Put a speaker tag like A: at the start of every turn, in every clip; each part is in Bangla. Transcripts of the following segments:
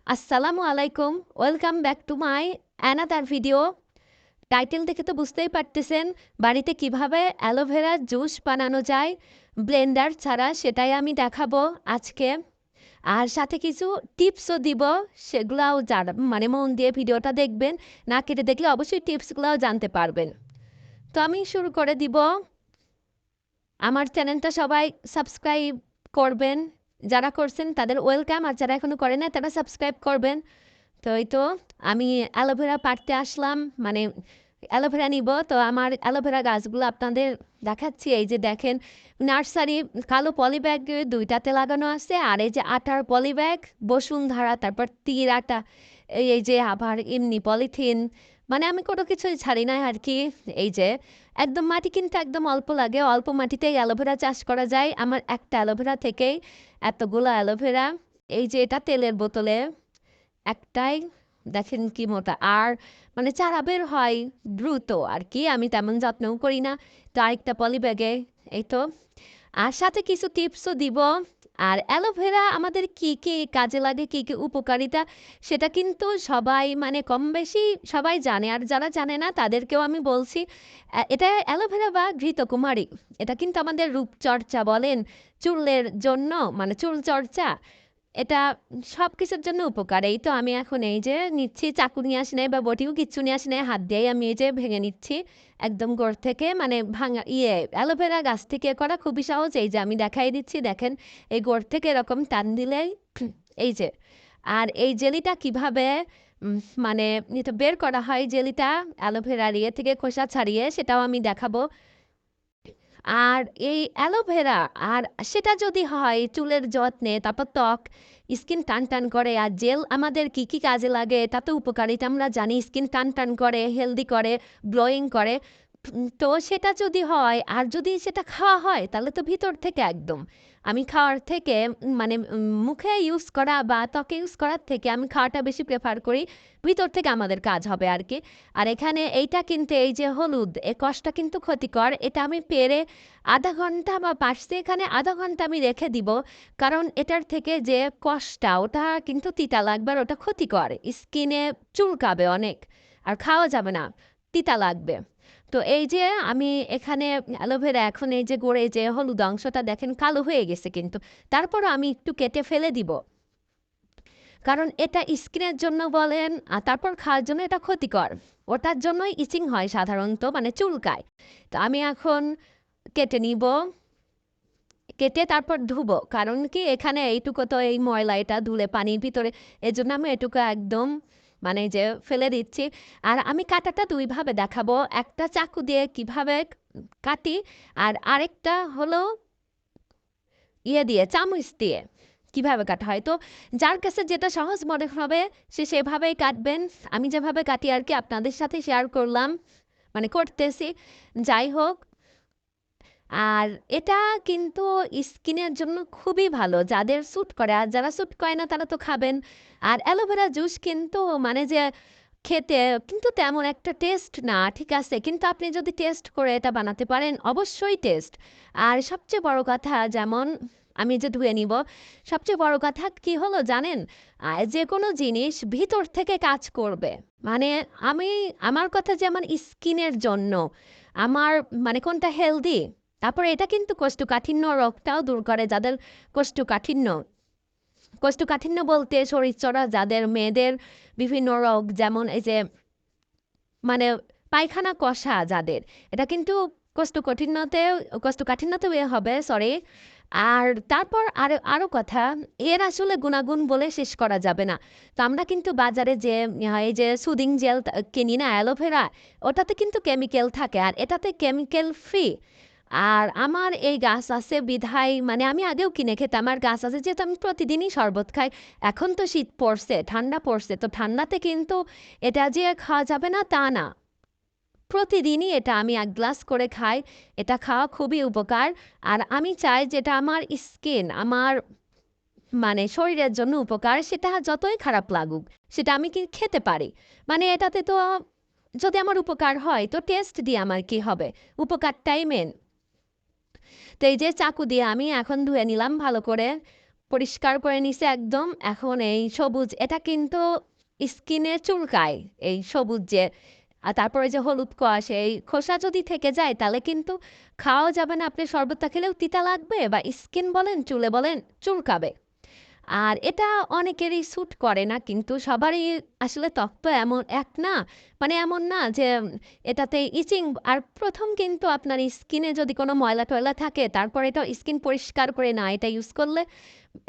A: আসসালামু আলাইকুম, welcome back to my another video. Title দেখে তো বুঝতেই পারতেছেন বাড়িতে কিভাবে অ্যালোভেরা জুস বানানো যায় ব্লেন্ডার ছাড়া, সেটাই আমি দেখাবো আজকে। আর সাথে কিছু টিপসও দিব, সেগুলাও যারা মন দিয়ে ভিডিওটা দেখবেন, না কেটে দেখলে অবশ্যই টিপসগুলোও জানতে পারবেন। তো আমি শুরু করে দিব। আমার চ্যানেলটা সবাই সাবস্ক্রাইব করবেন, যারা করছেন তাদের ওয়েলকাম, আর যারা এখনও করে না তারা সাবস্ক্রাইব করবেন। তো এই তো আমি অ্যালোভেরা পাড়তে আসলাম, অ্যালোভেরা নিব। তো আমার অ্যালোভেরা গাছগুলো আপনাদের দেখাচ্ছি। এই যে দেখেন, নার্সারি কালো পলিব্যাগ দুইটাতে লাগানো আছে, আর এই যে আটার পলিব্যাগ বসুন্ধরা, তারপর তীর আটা, এই যে আবার এমনি পলিথিন, আমি কোনো কিছুই ছাড়ি না আর কি। এই যে একদম মাটি কিন্তু একদম অল্প লাগে, অল্প মাটিতেই অ্যালোভেরা চাষ করা যায়। আমার একটা অ্যালোভেরা থেকেই এতগুলো অ্যালোভেরা। এই যে এটা তেলের বোতলে একটাই, দেখেন কি মোটা। আর চারা বের হয় দ্রুত আর কি, আমি তেমন যত্নও করি না। তো আরেকটা পলি ব্যাগে, এই তো। আর সাথে কিছু টিপসও দিব। আর অ্যালোভেরা আমাদের কি কি কাজে লাগে, কি কি উপকারিতা, সেটা কিন্তু সবাই কম বেশি সবাই জানে। আর যারা জানে না তাদেরকেও আমি বলছি, এটা অ্যালোভেরা বা ঘৃতকুমারী, এটা কিন্তু আমাদের রূপচর্চা বলেন, চুলের জন্য, চুল চর্চা, এটা সব কিছুর জন্য উপকার। এই তো আমি এখন এই যে নিচ্ছি, চাকু নিয়ে আসি নাই বা বটিও কিচ্ছু নিয়ে আসি নাই, হাত দিয়েই আমি এই যে ভেঙে নিচ্ছি একদম গোড় থেকে। ভাঙা অ্যালোভেরা গাছ থেকে করা খুবই সহজ। এই যে আমি দেখাই দিচ্ছি, দেখেন এই গোড় থেকে এরকম টান দিলেই এই যে। আর এই জেলিটা কিভাবে এটা বের করা হয়, জেলিটা অ্যালোভেরার থেকে খোসা ছাড়িয়ে, সেটাও আমি দেখাবো। আর এই অ্যালোভেরা, আর সেটা যদি হয় চুলের যত্নে, তারপর ত্বক স্কিন টান টান করে। আর জেল আমাদের কি কি কাজে লাগে তাতে উপকারিতা আমরা জানি, স্কিন টান টান করে, হেলদি করে, গ্লোয়িং করে। তো সেটা যদি হয় আর যদি সেটা খাওয়া হয়, তাহলে তো ভিতর থেকে একদম, আমি খাওয়ার থেকে মুখে ইউজ করা বা ত্বকে ইউজ করার থেকে আমি খাওয়াটা বেশি প্রেফার করি। ভিতর থেকে আমাদের কাজ হবে আর কি। আর এখানে এইটা কিন্তু, এই যে হলুদ, এ কষটা কিন্তু ক্ষতিকর। এটা আমি পেরে আধা ঘন্টা বা পাশে এখানে আধা ঘন্টা আমি রেখে দিব, কারণ এটার থেকে যে কষটা, ওটা কিন্তু তিতা লাগবে আর ওটা ক্ষতিকর, স্কিনে চুলকাবে অনেক, আর খাওয়া যাবে না, তিতা লাগবে। তো এই যে আমি এখানে অ্যালোভেরা, এখন এই যে গোড়ে যে হলুদ অংশটা দেখেন কালো হয়ে গেছে, কিন্তু তারপরও আমি একটু কেটে ফেলে দিব, কারণ এটা স্কিনের জন্য বলেন আর তারপর খাওয়ার জন্য এটা ক্ষতিকর। ওটার জন্যই ইচিং হয় সাধারণত, চুলকায়। তো আমি এখন কেটে নিব, কেটে তারপর ধুবো, কারণ কি এখানে এইটুকু তো এই ময়লা, এটা ধুলে পানির ভিতরে, এজন্য আমি এটুকু একদম যে ফেলে দিচ্ছি। আর আমি কাটাটা দুইভাবে দেখাবো, একটা চাকু দিয়ে কিভাবে কাটি, আর আরেকটা হলো দিয়ে চামচ দিয়ে কিভাবে কাটা হয়। তো যার কাছে যেটা সহজ মনে হবে সে সেভাবেই কাটবেন। আমি যেভাবে কাটি আর কি আপনাদের সাথে শেয়ার করলাম, করতেছি। যাই হোক, আর এটা কিন্তু স্কিনের জন্য খুবই ভালো, যাদের স্যুট করে। আর যারা স্যুট করে না তারা তো খাবেন। আর অ্যালোভেরা জুস কিন্তু যে খেতে কিন্তু তেমন একটা টেস্ট না, ঠিক আছে, কিন্তু আপনি যদি টেস্ট করে এটা বানাতে পারেন অবশ্যই টেস্ট। আর সবচেয়ে বড় কথা, যেমন আমি যে ধুয়ে নিব, সবচেয়ে বড় কথা কি হলো জানেন, যে কোনো জিনিস ভিতর থেকে কাজ করবে। মানে আমি, আমার কথা যেমন স্কিনের জন্য আমার, কোনটা হেলদি, তারপরে এটা কিন্তু কোষ্ঠকাঠিন্য রোগটাও দূর করে, যাদের কোষ্ঠকাঠিন্য, কোষ্ঠকাঠিন্য বলতে শরীরচড়া যাদের, মেয়েদের বিভিন্ন রোগ, যেমন এই যে মানে পায়খানা কষা যাদের, এটা কিন্তু কোষ্ঠকাঠিন্যতে, কোষ্ঠকাঠিন্যতেও এ হবে, সরি। আর তারপর আরো আরো কথা, এর আসলে গুণাগুণ বলে শেষ করা যাবে না। তো আমরা কিন্তু বাজারে যে এই যে সুদিং জেল কিনি না অ্যালোভেরা, ওটাতে কিন্তু কেমিক্যাল থাকে, আর এটাতে কেমিক্যাল ফ্রি। আর আমার এই গাছ আছে বিধায়, আমি আগেও কিনে খেতাম, আমার গাছ আছে যেহেতু আমি প্রতিদিনই শরবত খাই। এখন তো শীত পড়ছে, ঠান্ডা পড়ছে, তো ঠান্ডাতে কিন্তু এটা যে খাওয়া যাবে না তা না, প্রতিদিনই এটা আমি এক গ্লাস করে খাই। এটা খাওয়া খুবই উপকার। আর আমি চাই যেটা আমার স্কিন, আমার শরীরের জন্য উপকার, সেটা যতই খারাপ লাগুক সেটা আমি কি খেতে পারি। এটাতে তো যদি আমার উপকার হয় তো টেস্ট দিয়ে আমার কি হবে, উপকারটাই মেন। তো এই যে চাকু দিয়ে আমি এখন ধুয়ে নিলাম ভালো করে, পরিষ্কার করে নিছে একদম। এখন এই সবুজ এটা কিন্তু স্কিনে চুলকায়, এই সবুজ যে আর তারপরে যে হলুদ কোয়াশ এই খোসা যদি থেকে যায় তাহলে কিন্তু খাওয়া যাবে না। আপনি শরবতটা খেলেও তিতা লাগবে বা স্কিন বলেন চুলে বলেন চুলকাবে। আর এটা অনেকেরই স্যুট করে না, কিন্তু সবারই আসলে ত্বক তো এমন এক না, মানে এমন না যে এটাতে ইচিং। আর প্রথম কিন্তু আপনার স্কিনে যদি কোনো ময়লা টয়লা থাকে তারপর এটা স্কিন পরিষ্কার করে না এটা ইউজ করলে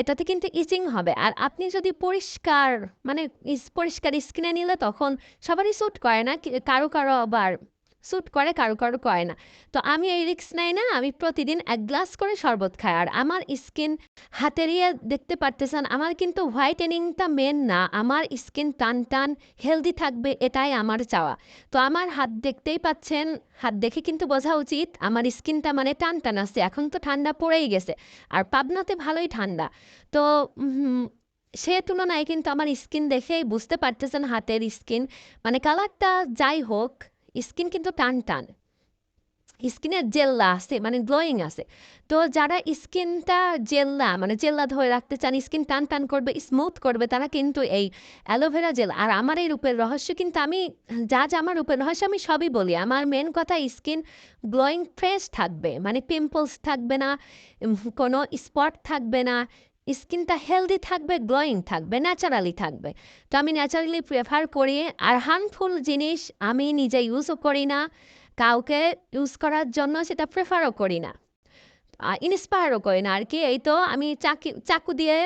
A: এটাতে কিন্তু ইচিং হবে। আর আপনি যদি পরিষ্কার মানে পরিষ্কার স্কিনে নিলে তখন সবারই স্যুট করে না, কারো কারো আবার স্যুট করে, কারো কারো করে না। তো আমি এই রিস্ক নেই না, আমি প্রতিদিন 1 গ্লাস করে শরবত খাই। আর আমার স্কিন হাতের ইয়ে দেখতে পারতেছেন, আমার কিন্তু হোয়াইটেনিংটা মেন না, আমার স্কিন টান টান হেলদি থাকবে এটাই আমার চাওয়া। তো আমার হাত দেখতেই পাচ্ছেন, হাত দেখে কিন্তু বোঝা উচিত আমার স্কিনটা মানে টান টান আছে। এখন তো ঠান্ডা পড়েই গেছে, আর পাবনাতে ভালোই ঠান্ডা। তো সে তুলনায় কিন্তু আমার স্কিন দেখেই বুঝতে পারতেছেন হাতের স্কিন মানে কালারটা যাই হোক, স্কিন কিন্তু টান টান, স্কিনের জেল্লা আছে মানে গ্লোয়িং আছে। তো যারা স্কিনটা জেল্লা মানে জেল্লা ধরে রাখতে চান, স্কিন টান টান করবে, স্মুথ করবে, তারা কিন্তু এই অ্যালোভেরা জেল। আর আমার এই রূপের রহস্য কিন্তু আমি যা যা আমার রূপের রহস্য আমি সবই বলি। আমার মেন কথা স্কিন গ্লোয়িং ফ্রেশ থাকবে, মানে পিম্পলস থাকবে না, কোনো স্পট থাকবে না, স্কিনটা হেলদি থাকবে, গ্লোয়িং থাকবে, ন্যাচারালি থাকবে। তো আমি ন্যাচারালি প্রেফার করি। আর হার্মফুল জিনিস আমি নিজে ইউজও করি না, কাউকে ইউজ করার জন্য সেটা প্রেফারও করি না, ইন্সপায়ারও করি না আর কি। এই তো আমি চাকু দিয়ে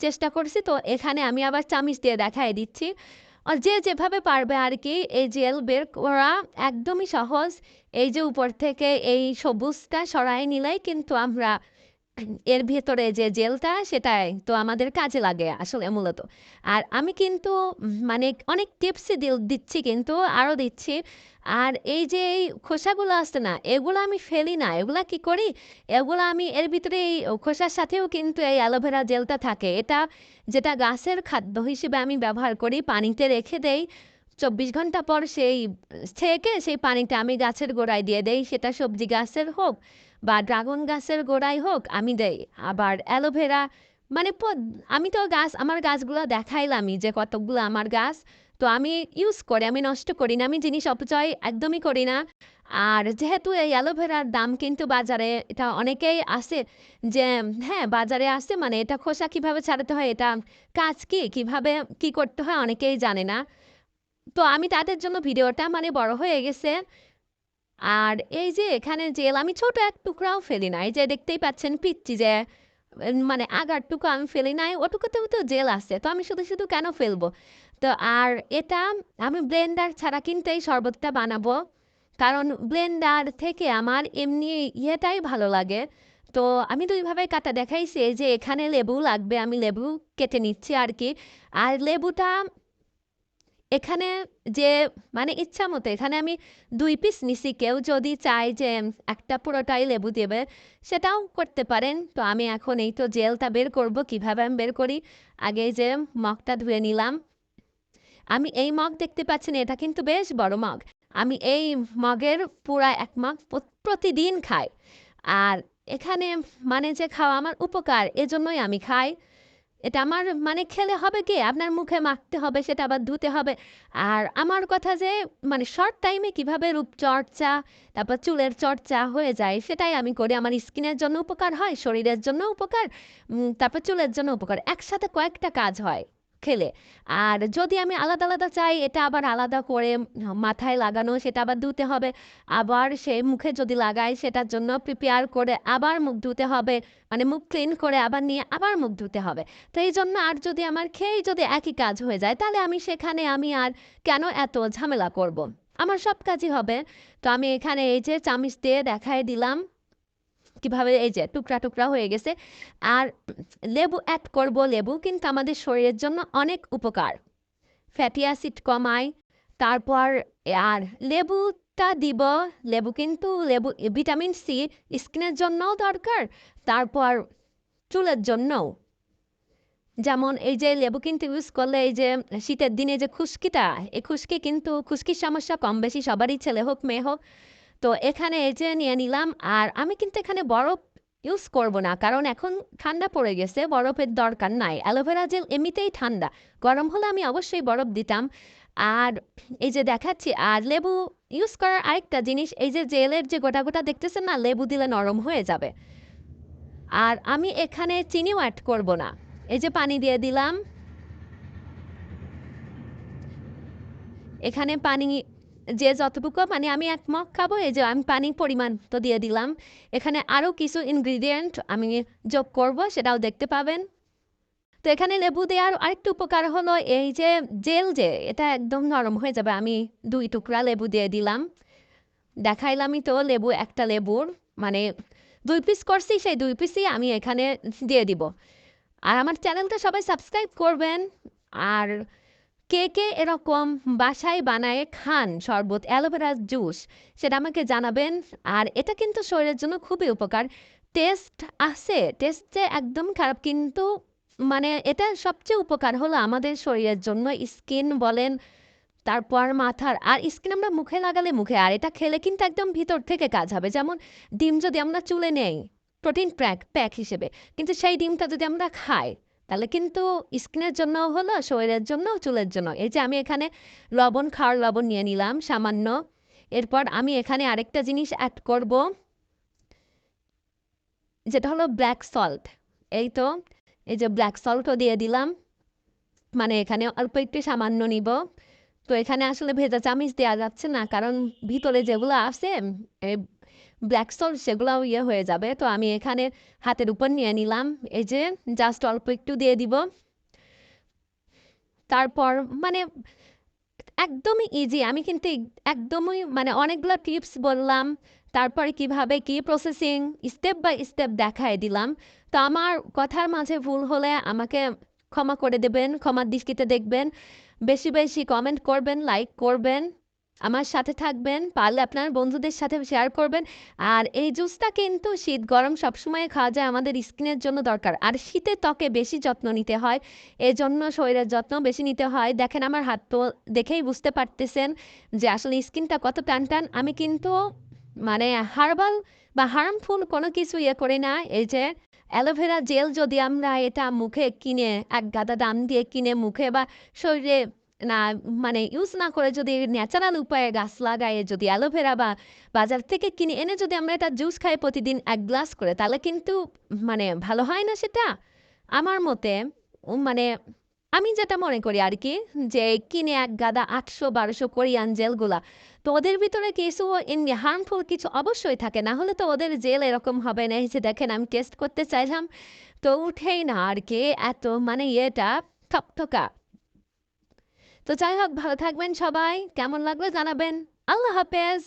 A: চেষ্টা করছি, তো এখানে আমি আবার চামিচ দিয়ে দেখাই দিচ্ছি। আর যে যেভাবে পারবে আর কি, এই জেল বের করা একদমই সহজ। এই যে উপর থেকে এই সবুজটা সরাই নিলেই কিন্তু আমরা এর ভেতরে যে জেলটা সেটাই তো আমাদের কাজে লাগে আসলে মূলত। আর আমি কিন্তু মানে অনেক টিপসই দিচ্ছি, কিন্তু আরও দিচ্ছি। আর এই যে এই খোসাগুলো আসছে না, এগুলো আমি ফেলি না, এগুলা কি করি, এগুলো আমি এর ভিতরে এই খোসার সাথেও কিন্তু এই অ্যালোভেরা জেলটা থাকে, এটা যেটা গাছের খাদ্য হিসেবে আমি ব্যবহার করি, পানিতে রেখে দেই। 24 ঘন্টা পর সেই ছেঁকে সেই পানিটা আমি গাছের গোড়ায় দিয়ে দেই, সেটা সবজি গাছের হোক বা ড্রাগন গাছের গোড়ায় হোক আমি দেই। আবার অ্যালোভেরা মানে আমি তো গাছ, আমার গাছগুলো দেখাইলামই যে কতগুলো আমার গাছ। তো আমি ইউজ করি, আমি নষ্ট করি না, আমি জিনিস অপচয় একদমই করি না। আর যেহেতু এই অ্যালোভেরার দাম কিন্তু বাজারে এটা অনেকেই আছে যে হ্যাঁ বাজারে আছে, মানে এটা খোসা কিভাবে ছাড়াতে হয়, এটা কাজ কি কিভাবে কি করতে হয় অনেকেই জানে না। তো আমি তাদের জন্য ভিডিওটা মানে বড় হয়ে গেছে। আর এই যে এখানে জেল আমি ছোট এক টুকরাও ফেলি না, এই যে দেখতেই পাচ্ছেন পিচ্ছি যে মানে আগার টুকু আমি ফেলি নাই, ওটুকুতেও তো জেল আছে, তো আমি শুধু শুধু কেন ফেলবো। তো আর এটা আমি ব্লেন্ডার ছাড়া কিন্তু এই শরবতটা বানাবো, কারণ ব্লেন্ডার থেকে আমার এমনি ইয়েটাই ভালো লাগে। তো আমি দুইভাবে কাটা দেখাইছি, এই যে এখানে লেবু লাগবে, আমি লেবু কেটে নিচ্ছি আর কি। আর লেবুটা এখানে যে মানে ইচ্ছা মতো এখানে আমি 2 পিস নিছি, কেউ যদি চায় যে একটা পুরোটাই লেবু দেবে সেটাও করতে পারেন। তো আমি এখন এই তো জেলটা বের করব, কিভাবে আমি বের করি। আগে এই যে মগটা ধুয়ে নিলাম। আমি এই মগ দেখতে পাচ্ছেন, এটা কিন্তু বেশ বড় মগ। আমি এই মগের পুরা 1 মগ প্রতিদিন খাই। আর এখানে মানে যে খাওয়া আমার উপকার এজন্যই আমি খাই। এটা আমার মানে খেলে হবে কি আপনার মুখে মাখতে হবে, সেটা আবার ধুতে হবে। আর আমার কথা যে মানে শর্ট টাইমে কিভাবে রূপচর্চা তারপর চুলের চর্চা হয়ে যায় সেটাই আমি করি। আমার স্কিনের জন্য উপকার হয়, শরীরের জন্য উপকার, তারপর চুলের জন্য উপকার, একসাথে কয়েকটা কাজ হয় খেলে। আর যদি আমি আলাদা আলাদা চাই, এটা আবার আলাদা করে মাথায় লাগানো, সেটা আবার ধুতে হবে। আবার সে মুখে যদি লাগাই সেটার জন্য প্রিপেয়ার করে আবার মুখ ধুতে হবে, মানে মুখ ক্লিন করে আবার নিয়ে আবার মুখ ধুতে হবে। তো এই জন্য আর যদি আমার খেয়েই যদি একই কাজ হয়ে যায় তাহলে আমি সেখানে আমি আর কেন এত ঝামেলা করব, আমার সব কাজই হবে। তো আমি এখানে এই যে চামিচ দিয়ে দেখাই দিলাম কিভাবে এই যে টুকরা টুকরা হয়ে গেছে। আর লেবু অ্যাড করব, লেবু কিন্তু আমাদের শরীরের জন্য অনেক উপকার, ফ্যাটি অ্যাসিড কমায়। তারপর আর লেবুটা দিব, লেবু কিন্তু লেবু ভিটামিন সি স্কিনের জন্যও দরকার, তারপর চুলের জন্যও। যেমন এই যে লেবু কিন্তু ইউজ করলে এই যে শীতের দিনে যে খুশকিটা, এই খুশকি কিন্তু খুশকির সমস্যা কম বেশি সবারই, ছেলে হোক মেয়ে হোক। তো এখানে এই যে নিয়ে নিলাম। আর আমি কিন্তু এখানে বরফ ইউজ করব না, কারণ এখন ঠান্ডা পড়ে গেছে, বরফের দরকার নাই। অ্যালোভেরা জেল এমনিতেই ঠান্ডা, গরম হলে আমি অবশ্যই বরফ দিতাম। আর এই যে দেখাচ্ছি, আর লেবু ইউজ করার আরেকটা জিনিস, এই যে জেলের যে গোটা গোটা দেখতেছেন না, লেবু দিলে নরম হয়ে যাবে। আর আমি এখানে চিনিও অ্যাড করব না। এই যে পানি দিয়ে দিলাম, এখানে পানি যে যতটুকু মানে আমি এক মগ খাবো, এই যে আমি পানি পরিমাণ তো দিয়ে দিলাম। এখানে আরও কিছু ইনগ্রিডিয়েন্ট আমি যোগ করব, সেটাও দেখতে পাবেন। তো এখানে লেবু দেওয়ার আরেকটু উপকার হলো এই যে জেল যে এটা একদম নরম হয়ে যাবে। আমি 2 টুকরা লেবু দিয়ে দিলাম, দেখাইলামই তো লেবু, একটা লেবুর মানে 2 পিস করছি, সেই 2 পিসই আমি এখানে দিয়ে দিব। আর আমার চ্যানেলটা সবাই সাবস্ক্রাইব করবেন। আর কে কে এরকম বাসায় বানায় খান শরবত অ্যালোভেরা জুস, সেটা আমাকে জানাবেন। আর এটা কিন্তু শরীরের জন্য খুবই উপকার। টেস্ট আছে, টেস্ট যে একদম খারাপ, কিন্তু মানে এটা সবচেয়ে উপকার হলো আমাদের শরীরের জন্য, স্কিন বলেন, তারপর মাথার। আর স্কিন আমরা মুখে লাগালে মুখে, আর এটা খেলে কিন্তু একদম ভিতর থেকে কাজ হবে। যেমন ডিম যদি আমরা চুলে নেই প্রোটিন প্যাক হিসেবে, কিন্তু সেই ডিমটা যদি আমরা খাই তাহলে কিন্তু স্কিনের জন্য হলো, শরীরের জন্য, চুলের জন্য। এই যে আমি এখানে লবণ, খাওয়ার লবণ নিয়ে নিলাম সামান্য। এরপর আমি এখানে আরেকটা জিনিস অ্যাড করব, যেটা হলো ব্ল্যাক সল্ট। এই তো, এই যে ব্ল্যাক সল্টও দিয়ে দিলাম, মানে এখানে অল্প একটু সামান্য নিব। তো এখানে আসলে ভেজা চামিচ দেওয়া যাচ্ছে না, কারণ ভিতরে যেগুলো আছে ব্ল্যাক সল্ট, সেগুলোও ইয়ে হয়ে যাবে। তো আমি এখানে হাতের উপর নিয়ে নিলাম, এই যে জাস্ট অল্প একটু দিয়ে দিব। তারপর মানে একদমই ইজি, আমি কিন্তু একদমই মানে অনেকগুলো টিপস বললাম, তারপরে কিভাবে কি প্রসেসিং স্টেপ বাই স্টেপ দেখায় দিলাম। তো আমার কথার মাঝে ভুল হলে আমাকে ক্ষমা করে দেবেন, ক্ষমার দৃষ্টিতে দেখবেন। বেশি বেশি কমেন্ট করবেন, লাইক করবেন, আমার সাথে থাকবেন, পারলে আপনার বন্ধুদের সাথে শেয়ার করবেন। আর এই জুসটা কিন্তু শীত গরম সবসময় খাওয়া যায়, আমাদের স্কিনের জন্য দরকার। আর শীতে ত্বকে বেশি যত্ন নিতে হয়, এজন্য শরীরের যত্ন বেশি নিতে হয়। দেখেন আমার হাত তো দেখেই বুঝতে পারতেছেন যে আসলে স্কিনটা কত টান টান। আমি কিন্তু মানে হার্বাল বা হার্মফুল কোনো কিছু ইয়ে করি না। এই যে অ্যালোভেরা জেল যদি আমরা এটা মুখে কিনে, এক গাদা দাম দিয়ে কিনে মুখে বা শরীরে না মানে ইউজ না করে, যদি ন্যাচারাল উপায়ে গাছ লাগায়ে যদি অ্যালোভেরা বা বাজার থেকে কিনে এনে যদি আমরা এটা জুস খাই প্রতিদিন 1 গ্লাস করে, তাহলে কিন্তু মানে ভালো হয় না সেটা আমার মতে। মানে আমি যেটা মনে করি আর কি, যে কিনে এক গাদা 800-1200 কোরিয়ান জেলগুলা, তো ওদের ভিতরে কিছু হার্মফুল কিছু অবশ্যই থাকে, না হলে তো ওদের জেল এরকম হবে না। এই যে দেখেন আমি টেস্ট করতে চাইলাম, তো উঠেই না আর কি, এত মানে ইয়েটা থকথকা। তো যাই হোক, ভালো থাকবেন সবাই, কেমন লাগলো জানাবেন। আল্লাহ হাফেজ।